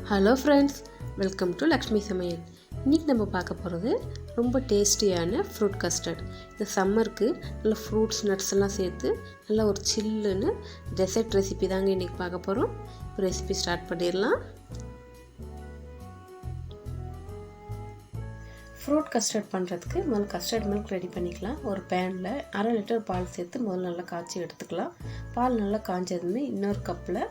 Hello friends, welcome to Lakshmi சமையல். இன்றைக்கி நம்ம பார்க்க போகிறது ரொம்ப டேஸ்டியான ஃப்ரூட் கஸ்டர்ட். இந்த சம்மருக்கு நல்ல ஃப்ரூட்ஸ் நட்ஸ் எல்லாம் சேர்த்து நல்லா ஒரு சில்லுன்னு டெசர்ட் ரெசிபி தாங்க இன்றைக்கி பார்க்க போகிறோம். ரெசிபி ஸ்டார்ட் பண்ணிடலாம். ஃப்ரூட் கஸ்டர்ட் பண்ணுறதுக்கு முதல்ல கஸ்டர்ட் மில்க் ரெடி பண்ணிக்கலாம். ஒரு பேனில் 1/2 லிட்டர் பால் சேர்த்து முதல்ல நல்லா காய்ச்சி எடுத்துக்கலாம். பால் நல்லா காய்ச்சதுமே இன்னொரு கப்பில்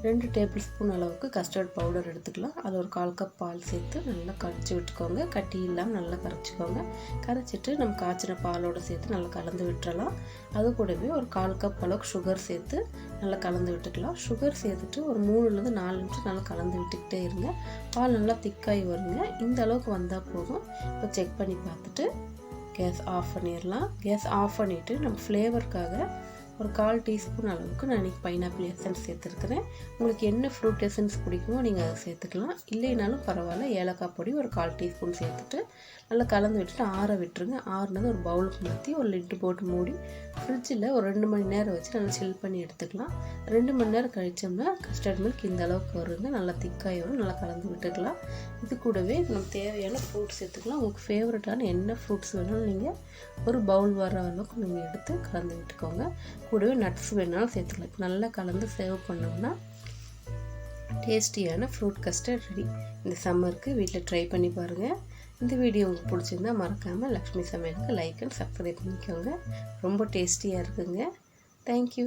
2 டேபிள் ஸ்பூன் அளவுக்கு கஸ்டர்ட் பவுடர் எடுத்துக்கலாம். அது ஒரு 1/4 கப் பால் சேர்த்து நல்லா கரைச்சி விட்டுக்கோங்க. கட்டி இல்லாமல் நல்லா கரைச்சிக்கோங்க. கரைச்சிட்டு நம்ம காய்ச்சின பாலோடு சேர்த்து நல்லா கலந்து விட்டுறலாம். அது கூடவே ஒரு 1/4 கப் அளவுக்கு சுகர் சேர்த்து நல்லா கலந்து விட்டுக்கலாம். சுகர் சேர்த்துட்டு ஒரு 3லேருந்து 4 நிமிஷம் நல்லா கலந்து விட்டுக்கிட்டே இருங்க. பால் நல்லா திக்காகி வருங்க. இந்த அளவுக்கு வந்தால் போதும். இப்போ செக் பண்ணி பார்த்துட்டு கேஸ் ஆஃப் பண்ணிடலாம். கேஸ் ஆஃப் பண்ணிவிட்டு நம்ம ஃப்ளேவருக்காக ஒரு 1/4 டீஸ்பூன் அளவுக்கு நான் இன்றைக்கி பைனாப்பிள் எசன்ஸ் சேர்த்துருக்குறேன். உங்களுக்கு என்ன ஃப்ரூட் எசன்ஸ் பிடிக்குமோ நீங்கள் அதை சேர்த்துக்கலாம். இல்லைனாலும் பரவாயில்ல. ஏலக்காய் பொடி ஒரு 1/4 டீஸ்பூன் சேர்த்துட்டு நல்லா கலந்து விட்டுட்டு ஆற விட்டுருங்க. ஆறுனது ஒரு பவுலுக்கு மாற்றி ஒரு லிட்டு போட்டு மூடி ஃப்ரிட்ஜில் ஒரு 2 மணி நேரம் வச்சு நல்லா சில் பண்ணி எடுத்துக்கலாம். 2 மணி நேரம் கழிச்சோம்னா கஸ்டர்ட் மில்க் இந்த அளவுக்கு வருங்க. நல்லா திக்காகி வரும். நல்லா கலந்து விட்டுக்கலாம். இது கூடவே நம்ம தேவையான ஃப்ரூட்ஸ் சேர்த்துக்கலாம். உங்களுக்கு ஃபேவரட்டான என்ன ஃப்ரூட்ஸ் வேணாலும் நீங்கள் ஒரு பவுல் வர அளவுக்கு நீங்கள் எடுத்து கலந்து விட்டுக்கோங்க. கூடவே நட்ஸ் வேணாலும் சேர்த்துக்கலாம். நல்லா கலந்து சேவ் பண்ணோம்னா டேஸ்டியான ஃப்ரூட் கஸ்டர்ட் ரெடி. இந்த சம்மருக்கு வீட்டில் ட்ரை பண்ணி பாருங்கள். இந்த வீடியோ உங்களுக்கு பிடிச்சிருந்தா மறக்காமல் லக்ஷ்மி சமையலுக்கு லைக் அண்ட் சப்ஸ்கிரைப் பண்ணிக்கோங்க. ரொம்ப டேஸ்டியாக இருக்குங்க. தேங்க்யூ.